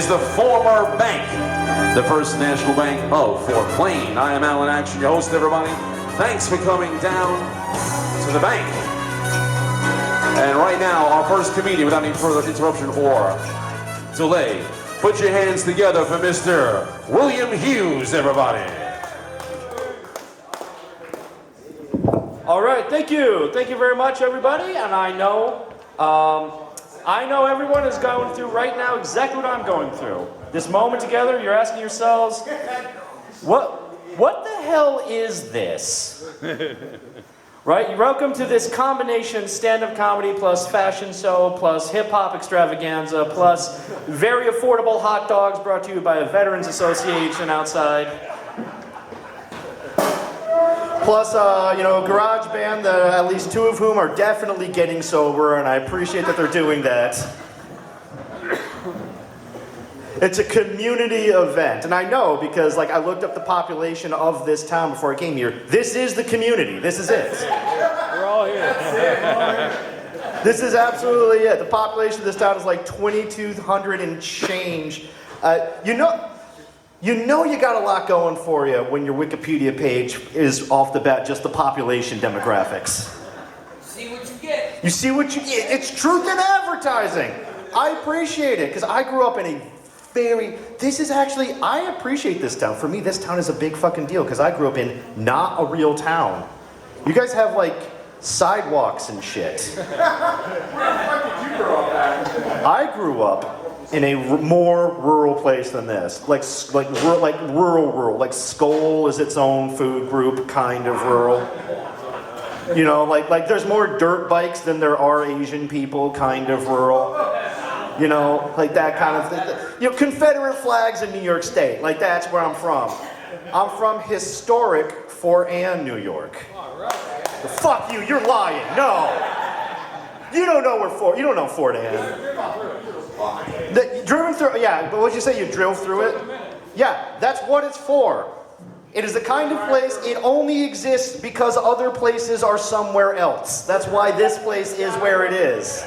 is the former bank, the First National Bank of Fort Plain. I am Alan Action, your host, everybody. Thanks for coming down to the bank. And right now, our first comedian, without any further interruption or delay, put your hands together for Mr. William Hughes, everybody. All right, thank you. Thank you very much, everybody. And I know everyone is going through right now exactly what I'm going through. This moment together, you're asking yourselves, what the hell is this? Right? You're welcome to this combination stand-up comedy plus fashion show plus hip-hop extravaganza plus very affordable hot dogs brought to you by a Veterans Association outside. Plus, a garage band that at least two of whom are definitely getting sober, and I appreciate that they're doing that. It's a community event, and I know because, I looked up the population of this town before I came here. This is the community. This is it. We're all here. This is absolutely it. The population of this town is like 2,200 and change. You got a lot going for you when your Wikipedia page is off the bat just the population demographics. See what you get. You see what you get. It's truth in advertising. I appreciate it because I grew up in a I appreciate this town. For me, this town is a big fucking deal because I grew up in not a real town. You guys have sidewalks and shit. Where the fuck did you grow up at? I grew up in a more rural place than this. Rural. Like Skoll is its own food group, kind of rural. You know, there's more dirt bikes than there are Asian people, kind of rural. You know, that kind of thing. Confederate flags in New York State. That's where I'm from. I'm from historic Fort Anne, New York. Fuck you, you're lying. No. You don't know you don't know Fort Anne. Driven through, yeah, but what'd you say, you drove through it? Yeah, that's what it's for. It is the kind of place, it only exists because other places are somewhere else. That's why this place is where it is.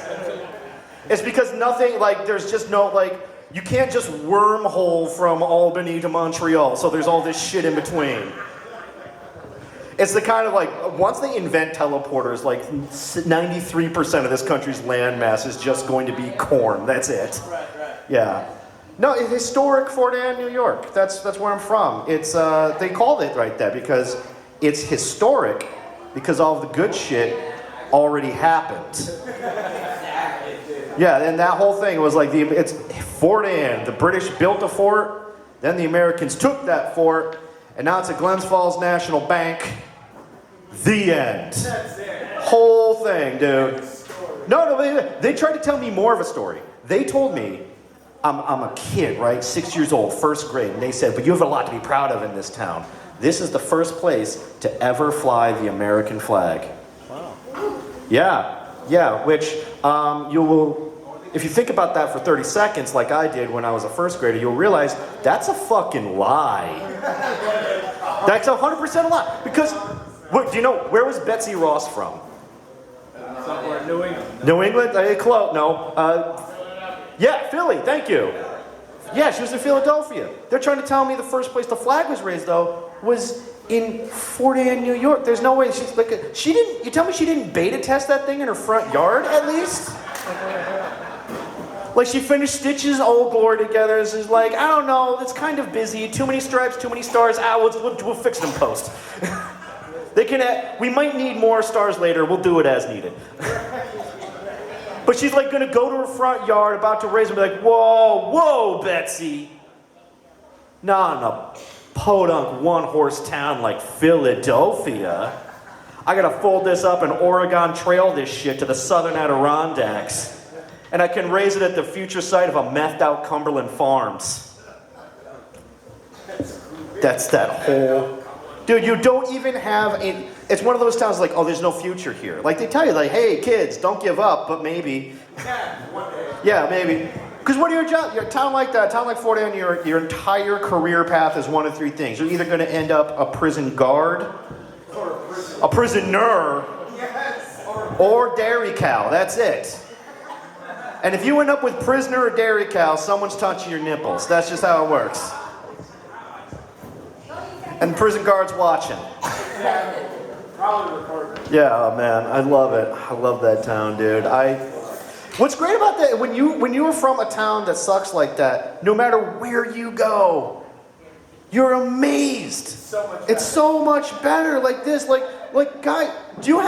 It's because nothing, there's just no, you can't just wormhole from Albany to Montreal, so there's all this shit in between. It's the kind of once they invent teleporters, 93% of this country's landmass is just going to be corn. That's it. Right. Yeah. No, it's historic Fort Anne, New York. That's where I'm from. It's they called it right there because it's historic because all of the good shit already happened. Yeah, and that whole thing was it's Fort Anne. The British built a fort, then the Americans took that fort, and now it's a Glens Falls National Bank. The end. That's it. Whole thing, dude. No, they tried to tell me more of a story. They told me, I'm a kid, right? 6 years old, first grade, and they said, but you have a lot to be proud of in this town. This is the first place to ever fly the American flag. Wow. Yeah, which you will, if you think about that for 30 seconds like I did when I was a first grader, you'll realize that's a fucking lie. That's 100% a lie. Because, do you know, where was Betsy Ross from? Somewhere in New England. New England? Close, no. Yeah, Philly, thank you. Yeah, she was in Philadelphia. They're trying to tell me the first place the flag was raised, though, was in Fort Anne, New York. There's no way you tell me she didn't beta test that thing in her front yard, at least? She finished stitches, old glory together. It's just I don't know, it's kind of busy. Too many stripes, too many stars. We'll fix them post. We might need more stars later. We'll do it as needed. But she's gonna go to her front yard, about to raise them, be whoa, Betsy. Not in a podunk one-horse town like Philadelphia. I gotta fold this up and Oregon Trail this shit to the southern Adirondacks. And I can raise it at the future site of a methed out Cumberland Farms. That's that whole... Dude, you don't even have a... It's one of those towns there's no future here. They tell you, hey, kids, don't give up, but maybe. Yeah, maybe. Because what are your jobs? A town like that, a town like Fort Anne, your entire career path is one of three things. You're either going to end up a prison guard, a prisoner, or dairy cow. That's it. And if you end up with prisoner or dairy cow, someone's touching your nipples. That's just how it works. And prison guards watching. Probably recording. Yeah, oh man, I love it. I love that town, dude. What's great about that, when you are from a town that sucks like that, no matter where you go, you're amazed. It's so much better. Like this, guy, you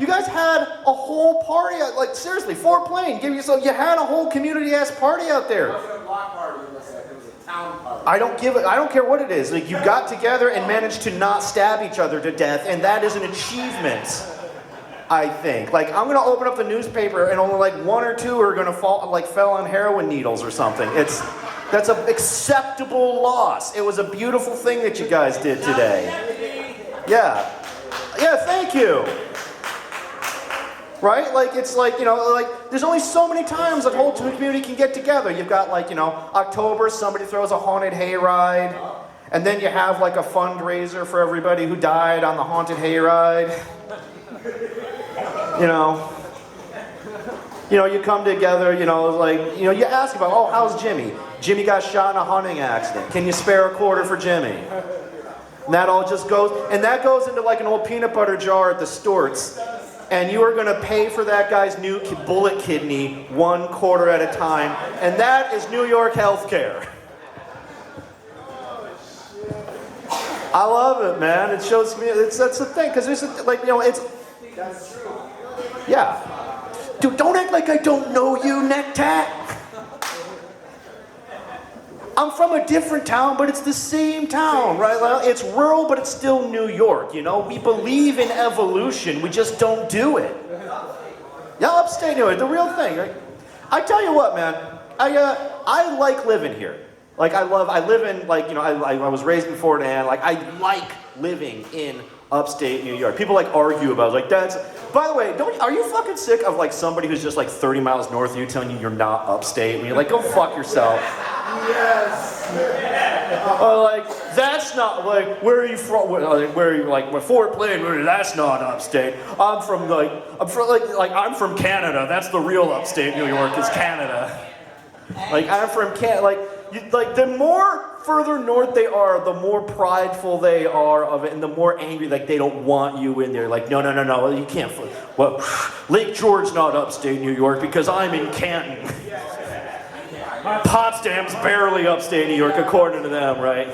guys had a whole party, like seriously, Fort Plain, you had a whole community ass party out there. It wasn't a block party, it was a town party. I don't care what it is. Like, you got together and managed to not stab each other to death, and that is an achievement, I think. Like, I'm gonna open up the newspaper and only like one or two are gonna fell on heroin needles or something. That's an acceptable loss. It was a beautiful thing that you guys did today. Yeah, thank you. Right? Like, it's like, there's only so many times that whole community can get together. You've got October, somebody throws a haunted hayride, and then you have like a fundraiser for everybody who died on the haunted hayride. You come together, you ask about, oh, how's Jimmy? Jimmy got shot in a hunting accident. Can you spare a quarter for Jimmy? And that all just goes into like an old peanut butter jar at the Stewart's. And you are going to pay for that guy's new bullet kidney 1 quarter at a time. And that is New York healthcare. I love it, man. It shows me, that's the thing. Because there's, That's true. yeah. Dude, don't act like I don't know you, necktie. I'm from a different town, but it's the same town, right? It's rural, but it's still New York, We believe in evolution, we just don't do it. Yeah, upstate New York, the real thing, right? I tell you what, man, I like living here. Like, I live in, I was raised in Fort Anne, I like living in upstate New York. People argue about it, by the way, are you fucking sick of somebody who's just 30 miles north of you telling you you're not upstate? And you're like, go fuck yourself. Yes. Or that's not, where are you from? Where are you, Fort Plain, that's not upstate. I'm from Canada. That's the real upstate New York is Canada. I'm from Canada. The more further north they are, the more prideful they are of it, and the more angry, they don't want you in there. No, you can't. Well, Lake George's not upstate New York because I'm in Canton. Potsdam's barely upstate New York, according to them, right?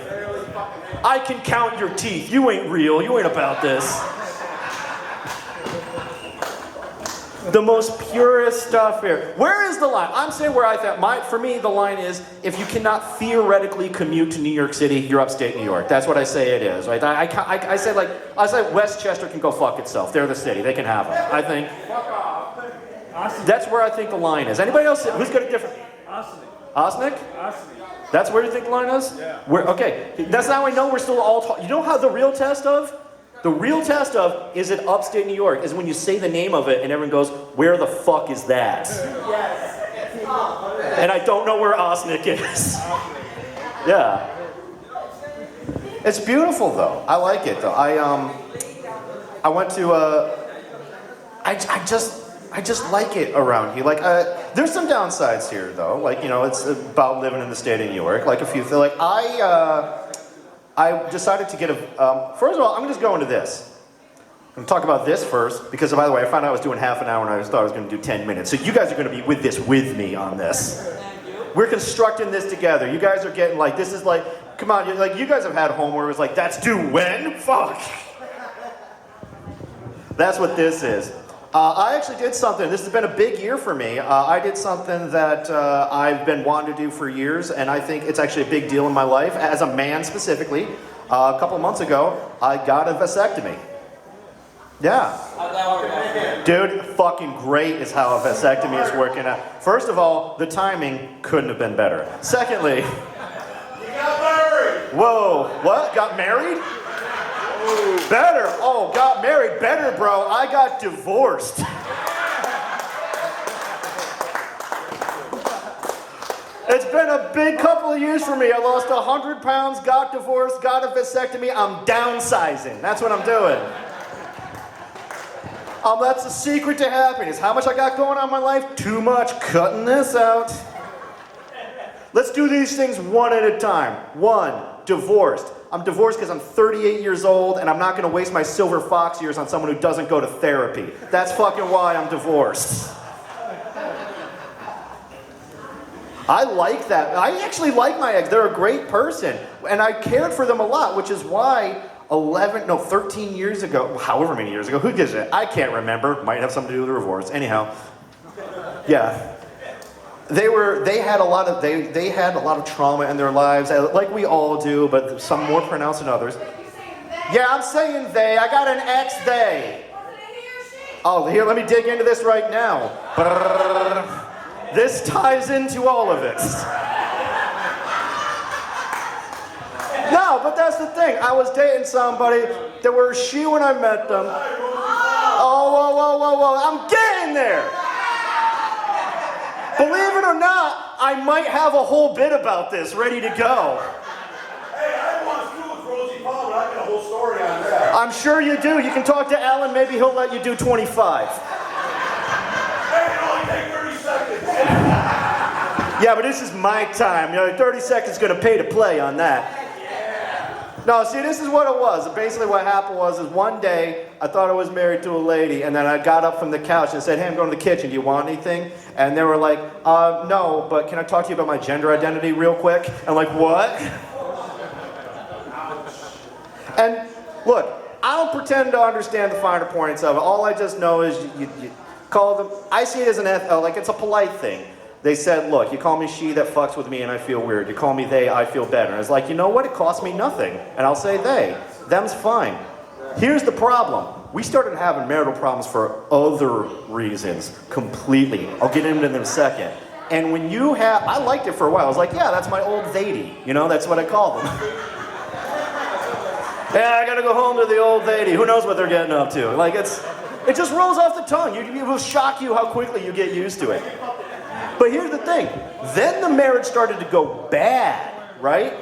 I can count your teeth. You ain't real. You ain't about this. The most purest stuff here. Where is the line? I'm saying where I thought, for me, the line is, if you cannot theoretically commute to New York City, you're upstate New York. That's what I say it is, right? I say Westchester can go fuck itself. They're the city. They can have it. I think. That's where I think the line is. Anybody else? Who's got a different? Osnick? That's where you think the line is? Yeah. Okay. That's how I know we're still all talking. You know how the real test of? The real test of, is it upstate New York, is when you say the name of it and everyone goes, where the fuck is that? Yes. And I don't know where Osnick is. Yeah. It's beautiful though. I like it though. I went to, I just like it around here. There's some downsides here though. It's about living in the state of New York. A few things. I decided to get first of all, I'm just going to this. I'm going to talk about this first, because by the way, I found out I was doing half an hour and I just thought I was going to do 10 minutes. So you guys are going to be with me on this. We're constructing this together. You guys are getting this is come on, you guys have had home where it was that's due when? Fuck. That's what this is. I actually did something. This has been a big year for me. I did something that I've been wanting to do for years, and I think it's actually a big deal in my life. As a man specifically, a couple months ago, I got a vasectomy. Yeah. Dude, fucking great is how a vasectomy is working out. First of all, the timing couldn't have been better. Secondly... You got married! Whoa, what? Got married? Better. Oh, got married. Better, bro. I got divorced. It's been a big couple of years for me. I lost 100 pounds, got divorced, got a vasectomy. I'm downsizing. That's what I'm doing. That's the secret to happiness. How much I got going on in my life? Too much. Cutting this out. Let's do these things one at a time. One, divorced. I'm divorced because I'm 38 years old and I'm not going to waste my silver fox years on someone who doesn't go to therapy. That's fucking why I'm divorced. I like that. I actually like my ex. They're a great person. And I cared for them a lot, which is why 13 years ago, however many years ago, who gives it? I can't remember. Might have something to do with the divorce. Anyhow, yeah. They had a lot of trauma in their lives, like we all do, but some more pronounced than others. Yeah, I'm saying they. I got an ex-they. Oh, here, let me dig into this right now. This ties into all of it. No, but that's the thing. I was dating somebody that were she when I met them. Oh, whoa. I'm getting there. Believe it or not, I might have a whole bit about this ready to go. Hey, I didn't want to screw with Rosie Paul, but I got a whole story on that. I'm sure you do. You can talk to Alan. Maybe he'll let you do 25. Hey, it only take 30 seconds. Yeah, but this is my time. 30 seconds going to pay to play on that. No, see, this is what it was. Basically what happened was one day, I thought I was married to a lady, and then I got up from the couch and said, hey, I'm going to the kitchen. Do you want anything? And they were like, no, but can I talk to you about my gender identity real quick? I'm like, what? And look, I don't pretend to understand the finer points of it. All I just know is you call them, I see it as like it's a polite thing. They said, look, you call me she, that fucks with me and I feel weird. You call me they, I feel better. And I was like, you know what? It costs me nothing. And I'll say they. Them's fine. Here's the problem. We started having marital problems for other reasons, completely. I'll get into them in a second. And when you have, I liked it for a while. I was like, yeah, that's my old lady. That's what I call them. Yeah, I gotta go home to the old lady. Who knows what they're getting up to? Like, it just rolls off the tongue. It will shock you how quickly you get used to it. But here's the thing. Then the marriage started to go bad, right?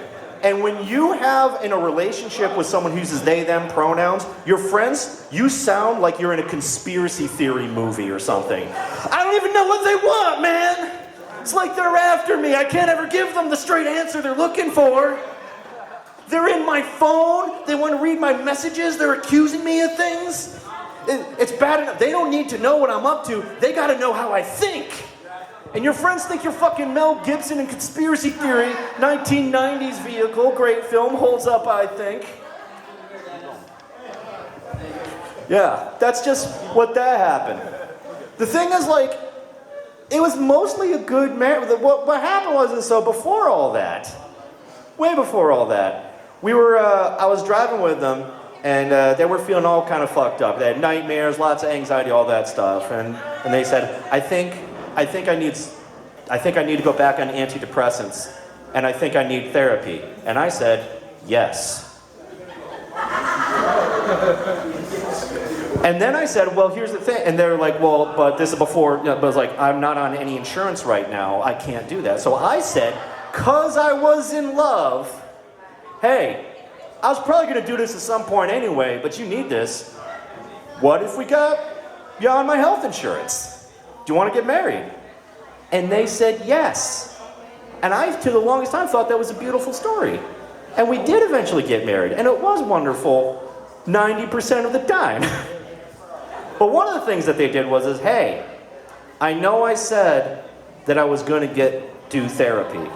And when you have in a relationship with someone who uses they, them pronouns, your friends, you sound like you're in a conspiracy theory movie or something. I don't even know what they want, man. It's like they're after me. I can't ever give them the straight answer they're looking for. They're in my phone. They want to read my messages. They're accusing me of things. It's bad enough. They don't need to know what I'm up to. They got to know how I think. And your friends think you're fucking Mel Gibson in Conspiracy Theory, 1990s vehicle, great film, holds up, I think. Yeah, that's just what that happened. The thing is, like, it was mostly a good marriage. What happened was, so before all that, way before all that, I was driving with them, and they were feeling all kind of fucked up. They had nightmares, lots of anxiety, all that stuff. And they said, I think I need to go back on antidepressants, and I think I need therapy. And I said, yes. And then I said, well, here's the thing. And they're like, well, but this is before, but I was like, I'm not on any insurance right now. I can't do that. So I said, because I was in love, hey, I was probably going to do this at some point anyway, but you need this. What if we got you on my health insurance? Do you want to get married? And they said yes. And I, to the longest time, thought that was a beautiful story. And we did eventually get married, and it was wonderful 90% of the time. But one of the things that they did was, hey, I know I said that I was going to do therapy,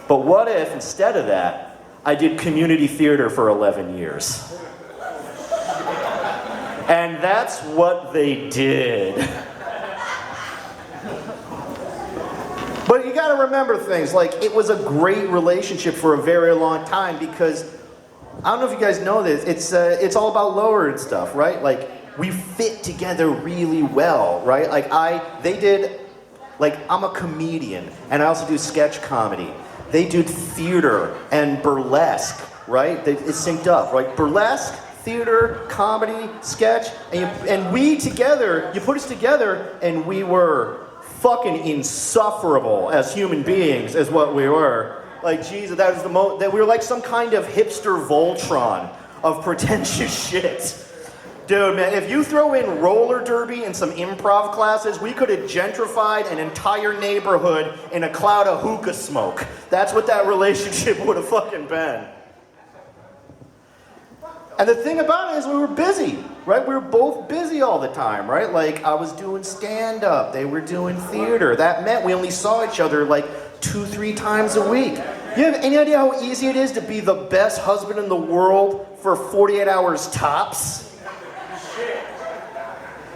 but what if instead of that, I did community theater for 11 years? And that's what they did. But you gotta remember things, like it was a great relationship for a very long time because, I don't know if you guys know this, it's all about lower and stuff, right? Like, we fit together really well, right? Like I'm a comedian, and I also do sketch comedy. They do theater and burlesque, right? It's synced up, right? Burlesque, theater, comedy, sketch, and we together, you put us together, and we were fucking insufferable as human beings, is what we were. Like, Jesus, that we were like some kind of hipster Voltron of pretentious shit. Dude, man, if you throw in roller derby and some improv classes, we could have gentrified an entire neighborhood in a cloud of hookah smoke. That's what that relationship would have fucking been. And the thing about it is we were busy, right? We were both busy all the time, right? Like, I was doing stand-up, they were doing theater. That meant we only saw each other like 2-3 times a week. You have any idea how easy it is to be the best husband in the world for 48 hours tops?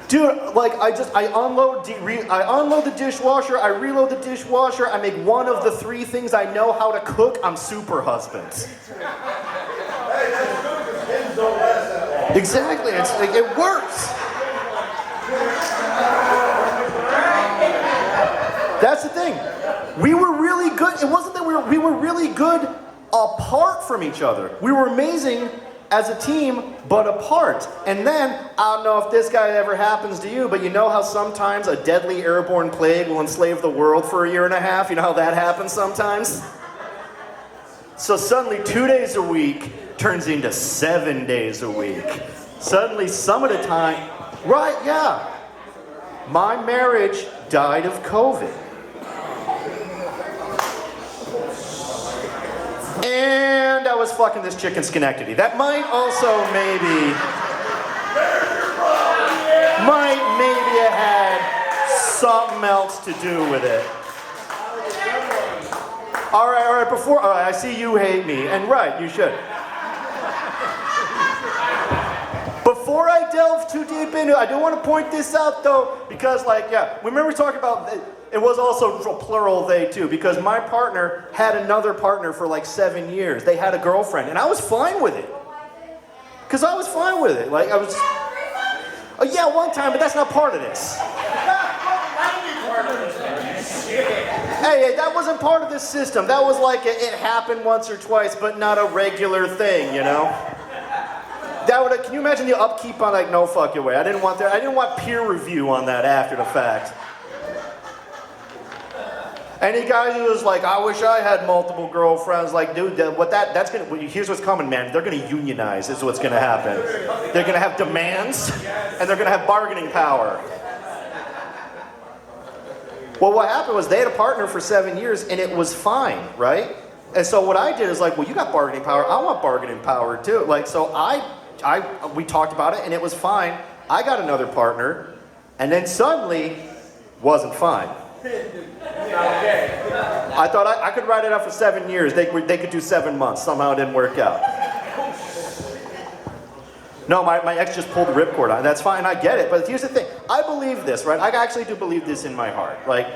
Dude, like, I unload the dishwasher, I reload the dishwasher, I make one of the 3 things I know how to cook, I'm super husband. Exactly, it's like, it works. That's the thing. We were really good. It wasn't that we were really good apart from each other. We were amazing as a team, but apart. And then, I don't know if this guy ever happens to you, but you know how sometimes a deadly airborne plague will enslave the world for 1.5 years? You know how that happens sometimes? So suddenly 2 days a week turns into 7 days a week. Suddenly some of the time, right, yeah. My marriage died of COVID. And I was fucking this chick in Schenectady. That might also maybe have had something else to do with it. All right, I see you hate me, and right, you should. Before I delve too deep into it, I do want to point this out though, because like, yeah, remember talking about, it was also plural they too, because my partner had another partner for like 7 years. They had a girlfriend, and I was fine with it. Because I was fine with it. Like, I was, oh yeah, one time, but that's not part of this. Hey, that wasn't part of this system. That was like, it happened once or twice, but not a regular thing, you know? Can you imagine the upkeep on like, no fucking way. I didn't want peer review on that after the fact. Any guy who was like, I wish I had multiple girlfriends, like, dude, here's what's coming, man. They're gonna unionize, is what's gonna happen. They're gonna have demands, and they're gonna have bargaining power. Well, what happened was they had a partner for 7 years, and it was fine, right? And so what I did is like, well, you got bargaining power, I want bargaining power too. Like, so we talked about it, and it was fine. I got another partner, and then suddenly, wasn't fine. I thought I could write it out for 7 years. They could do 7 months. Somehow it didn't work out. No, my ex just pulled the ripcord on. That's fine, I get it. But here's the thing. I believe this, right? I actually do believe this in my heart. Like,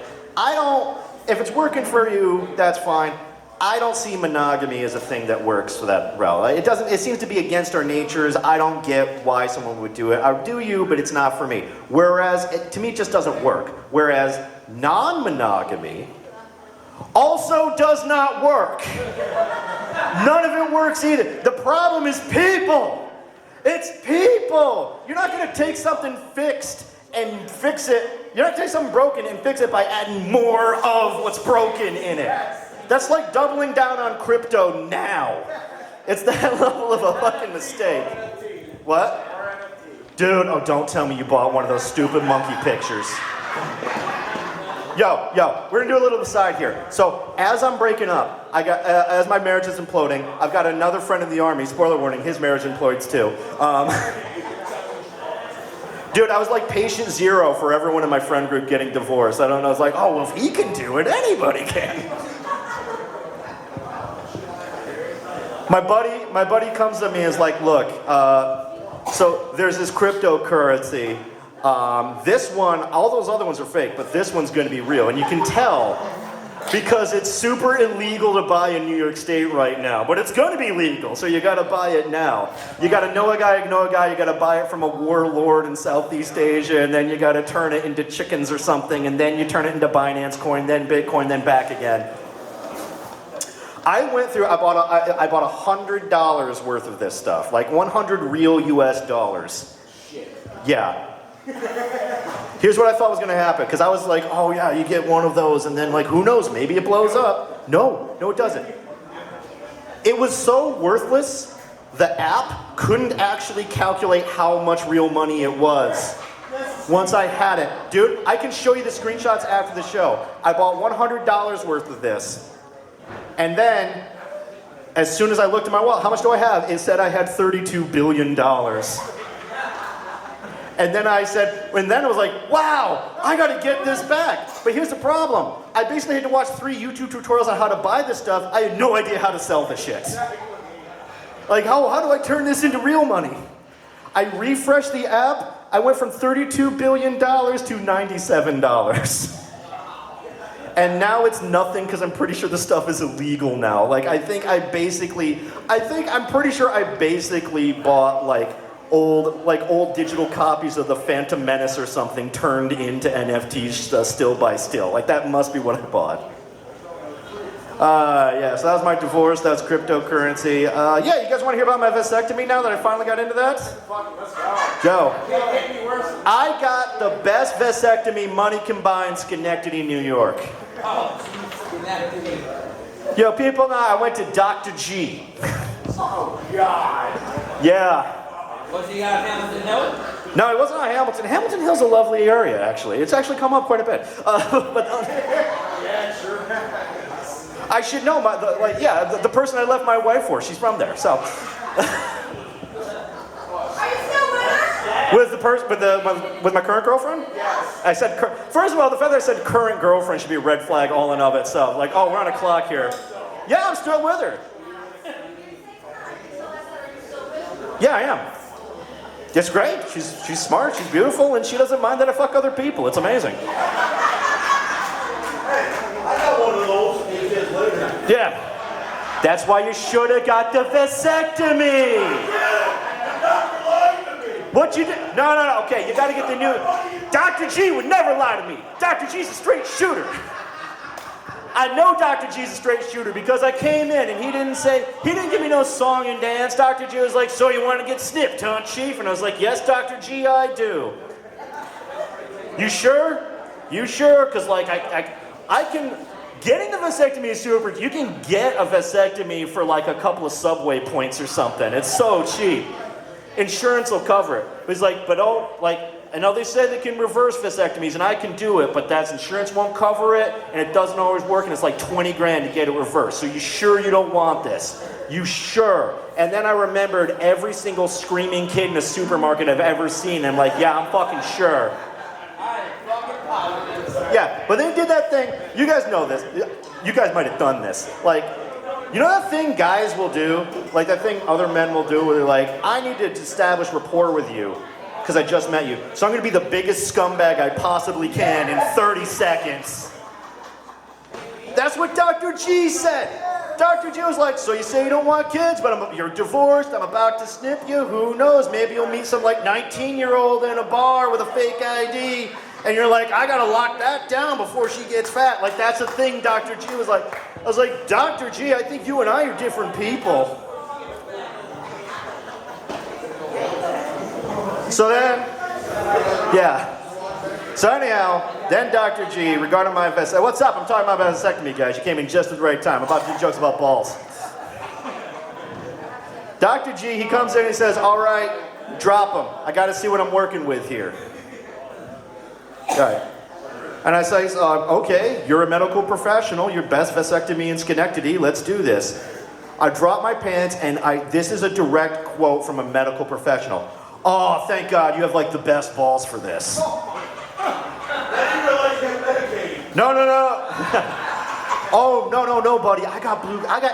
if it's working for you, that's fine. I don't see monogamy as a thing that works for that realm. It seems to be against our natures. I don't get why someone would do it. I do you, but it's not for me. Whereas, to me, it just doesn't work. Whereas, non-monogamy also does not work. None of it works either. The problem is people. It's people. You're not going to take something fixed and fix it. You're not going to take something broken and fix it by adding more of what's broken in it. That's like doubling down on crypto now. It's that level of a fucking mistake. What? Dude, oh, don't tell me you bought one of those stupid monkey pictures. Yo, we're gonna do a little aside here. So, as I'm breaking up, as my marriage is imploding, I've got another friend in the army, spoiler warning, his marriage implodes too. Dude, I was like patient zero for everyone in my friend group getting divorced. I don't know, it's like, oh, well, if he can do it, anybody can. My buddy comes to me and is like, look, so there's this cryptocurrency. This one, all those other ones are fake, but this one's going to be real. And you can tell because it's super illegal to buy in New York State right now. But it's going to be legal, so you got to buy it now. You got to know a guy, you got to buy it from a warlord in Southeast Asia, and then you got to turn it into chickens or something, and then you turn it into Binance Coin, then Bitcoin, then back again. I bought $100 worth of this stuff, like 100 real US dollars. Yeah. Here's what I thought was gonna happen, because I was like, oh yeah, you get one of those, and then like, who knows, maybe it blows up. No, it doesn't. It was so worthless the app couldn't actually calculate how much real money it was. Once I had it. Dude, I can show you the screenshots after the show. I bought $100 worth of this. And then, as soon as I looked at my wallet, how much do I have? It said I had $32 billion. And then I said, and then I was like, wow, I gotta get this back. But here's the problem. I basically had to watch 3 YouTube tutorials on how to buy this stuff. I had no idea how to sell this shit. Like, how do I turn this into real money? I refreshed the app. I went from $32 billion to $97. And now it's nothing because I'm pretty sure the stuff is illegal now. Like, I'm pretty sure I basically bought like old digital copies of the Phantom Menace or something turned into NFTs still by still. Like, that must be what I bought. Yeah, so that was my divorce, that was cryptocurrency. Yeah, you guys want to hear about my vasectomy now that I finally got into that? Joe. I got the best vasectomy money can buy in Schenectady, New York. Yo, people know I went to Dr. G. Oh, God. Yeah. Was he out of Hamilton Hill? No, it wasn't on Hamilton. Hamilton Hill's a lovely area, actually. It's actually come up quite a bit. Yeah, sure. I should know, the person I left my wife for, she's from there, so. Are you still with her? With my current girlfriend? Yes. I said, first of all, the fact that I said current girlfriend should be a red flag all in of itself. Like, oh, we're on a clock here. Yeah, I'm still with her. Yeah, I am. It's great. She's smart, she's beautiful, and she doesn't mind that I fuck other people. It's amazing. I got one of those 8 days later. Yeah. That's why you should have got the vasectomy. Doctor lied to me. What you did? No. Okay, you got to get the new. Dr. G would never lie to me. Dr. G's a straight shooter. I know Dr. G's a straight shooter because I came in and he didn't give me no song and dance. Dr. G was like, so you want to get snipped, huh, Chief? And I was like, yes, Dr. G, I do. You sure? You sure? Because like I can, getting the vasectomy is super. You can get a vasectomy for like a couple of subway points or something. It's so cheap. Insurance will cover it. But he's like, but oh, like, I know they say they can reverse vasectomies and I can do it, but that's insurance won't cover it and it doesn't always work and it's like 20 grand to get it reversed. So you sure you don't want this? You sure? And then I remembered every single screaming kid in a supermarket I've ever seen. I'm like, yeah, I'm fucking sure. Yeah, but they did that thing. You guys know this. You guys might have done this. Like, you know that thing guys will do? Like that thing other men will do where they're like, I need to establish rapport with you because I just met you. So I'm going to be the biggest scumbag I possibly can in 30 seconds. That's what Dr. G said. Dr. G was like, so you say you don't want kids, but you're divorced, I'm about to snip you, who knows, maybe you'll meet some like 19-year-old in a bar with a fake ID, and you're like, I gotta lock that down before she gets fat. Like, that's a thing Dr. G was like. I was like, Dr. G, I think you and I are different people. So then, yeah. So anyhow, then Dr. G, regarding my vasectomy, what's up? I'm talking about vasectomy, guys. You came in just at the right time. I'm about to do jokes about balls. Dr. G, he comes in and he says, all right, drop him. I got to see what I'm working with here. All right. And I say, okay, you're a medical professional. You're best vasectomy in Schenectady. Let's do this. I drop my pants, and this is a direct quote from a medical professional. Oh, thank God, you have like the best balls for this. I didn't realize you had Medicaid. No. Oh, no, buddy. I got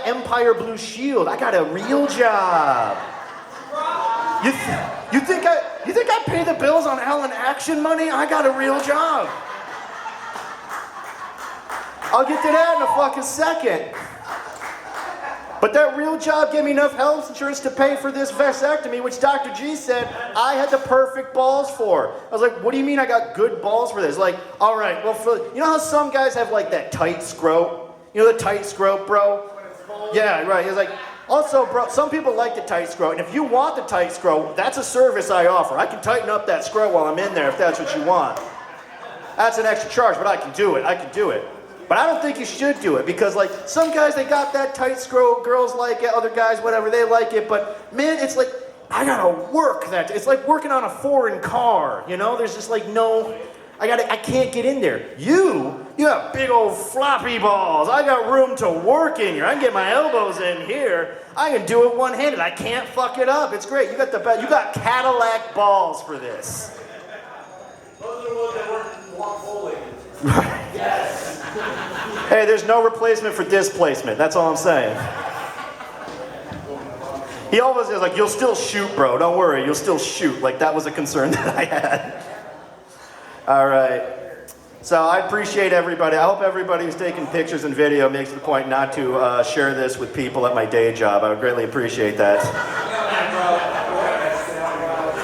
Empire Blue Shield. I got a real job. You think I pay the bills on Allen Action money? I got a real job. I'll get to that in a fucking second. But that real job gave me enough health insurance to pay for this vasectomy, which Dr. G said I had the perfect balls for. I was like, what do you mean I got good balls for this? Like, all right, well, you know how some guys have like that tight scrote? You know the tight scrote, bro? Yeah, right. He's like, also, bro, some people like the tight scrote, and if you want the tight scrote, that's a service I offer. I can tighten up that scrote while I'm in there if that's what you want. That's an extra charge, but I can do it. But I don't think you should do it because, like, some guys, they got that tight scroll, girls like it, other guys, whatever, they like it. But, man, it's like, I gotta work that. It's like working on a foreign car, you know? There's just like no, I can't get in there. You have big old floppy balls. I got room to work in here. I can get my elbows in here. I can do it one-handed. I can't fuck it up. It's great. You got Cadillac balls for this. Those are the ones that work in walk bowling. Yes. Hey, there's no replacement for displacement. That's all I'm saying. He always is like, you'll still shoot, bro. Don't worry, you'll still shoot. Like, that was a concern that I had. All right. So I appreciate everybody. I hope everybody who's taking pictures and video makes it a point not to share this with people at my day job. I would greatly appreciate that.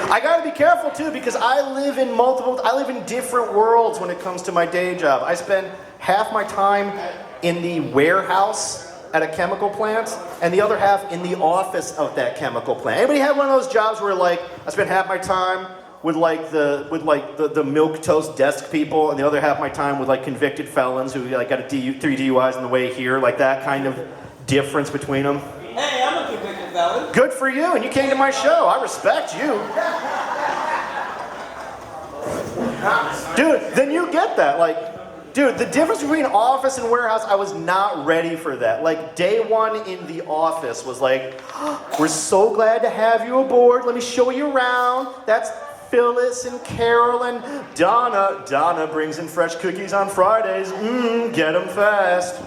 I gotta be careful too because I live in different worlds when it comes to my day job. I spend half my time in the warehouse at a chemical plant, and the other half in the office of that chemical plant. Anybody have one of those jobs where like I spend half my time with the milquetoast desk people, and the other half my time with like convicted felons who like got 3 DUIs on the way here, like that kind of difference between them? Hey, I'm a convicted felon. Good for you, and you came to my show. I respect you. Dude, then you get that, like. Dude, the difference between office and warehouse, I was not ready for that. Like, day one in the office was like, oh, we're so glad to have you aboard. Let me show you around. That's Phyllis and Carol and Donna. Donna brings in fresh cookies on Fridays. Get them fast.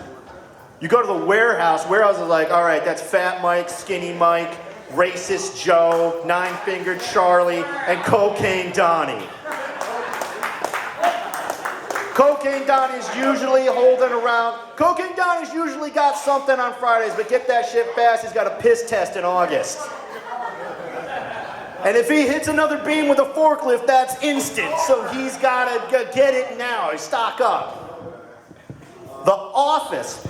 You go to the warehouse. Warehouse is like, all right, that's Fat Mike, Skinny Mike, Racist Joe, Nine-Fingered Charlie, and Cocaine Donnie. Cocaine Donnie's usually holding around. Cocaine Donnie's usually got something on Fridays, but get that shit fast, he's got a piss test in August. And if he hits another beam with a forklift, that's instant. So he's gotta get it now, stock up. The office.